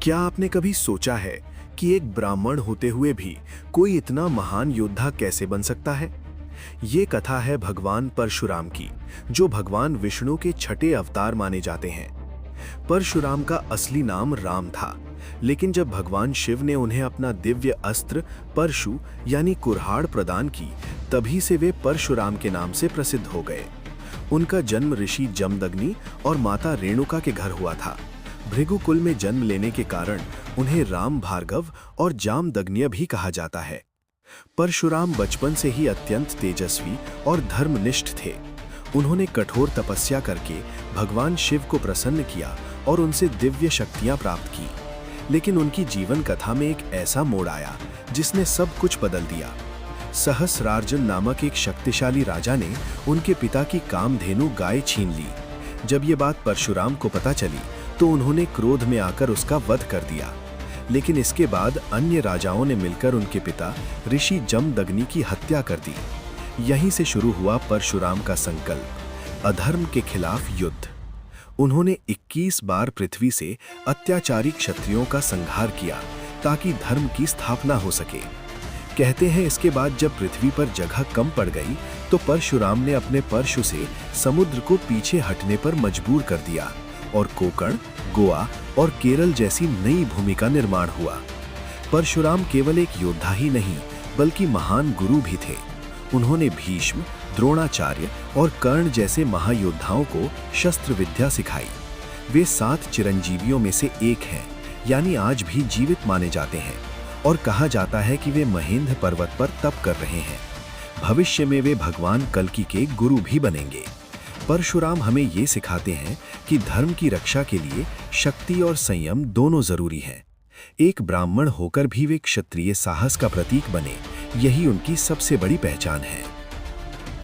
क्या आपने कभी सोचा है कि एक ब्राह्मण होते हुए भी कोई इतना महान योद्धा कैसे बन सकता है? ये कथा है भगवान परशुराम की, जो भगवान विष्णु के छठे अवतार माने जाते हैं। परशुराम का असली नाम राम था, लेकिन जब भगवान शिव ने उन्हें अपना दिव्य अस्त्र परशु यानी कुर्हाड़ प्रदान की, तभी से वे परशुराम के नाम से प्रसिद्ध हो गए। उनका जन्म ऋषि जमदग्नि और माता रेणुका के घर हुआ था। भृगुकुल में जन्म लेने के कारण उन्हें राम भार्गव और जामदग्न्य भी कहा जाता है। परशुराम बचपन से ही अत्यंत तेजस्वी और धर्मनिष्ठ थे। उन्होंने कठोर तपस्या करके भगवान शिव को प्रसन्न किया और उनसे दिव्य शक्तियां प्राप्त की। लेकिन उनकी जीवन कथा में एक ऐसा मोड़ आया जिसने सब कुछ बदल दिया। सहस्रार्जुन नामक एक शक्तिशाली राजा ने उनके पिता की कामधेनु गाय छीन ली। जब ये बात परशुराम को पता चली तो उन्होंने क्रोध में आकर उसका वध कर दिया। लेकिन इसके बाद अन्य राजाओं ने मिलकर उनके पिता ऋषि जमदग्नि की हत्या कर दी। यहीं से शुरू हुआ परशुराम का संकल्प, अधर्म के खिलाफ युद्ध। उन्होंने 21 बार पृथ्वी से अत्याचारी क्षत्रियों का संहार किया ताकि धर्म की स्थापना हो सके। कहते हैं इसके बाद जब पृथ्वी पर जगह कम पड़ गई तो परशुराम ने अपने परशु से समुद्र को पीछे हटने पर मजबूर कर दिया और कोंकण, गोवा और केरल जैसी नई भूमि का निर्माण हुआ। परशुराम केवल एक योद्धा ही नहीं बल्कि महान गुरु भी थे। उन्होंने भीष्म, द्रोणाचार्य और कर्ण जैसे महायोद्धाओं को शस्त्र विद्या सिखाई। वे 7 चिरंजीवियों में से एक हैं, यानी आज भी जीवित माने जाते हैं और कहा जाता है कि वे महेंद्र पर्वत पर तप कर रहे हैं। भविष्य में वे भगवान कल्कि के गुरु भी बनेंगे। परशुराम हमें ये सिखाते हैं कि धर्म की रक्षा के लिए शक्ति और संयम दोनों जरूरी हैं। एक ब्राह्मण होकर भी वे क्षत्रिय साहस का प्रतीक बने, यही उनकी सबसे बड़ी पहचान है।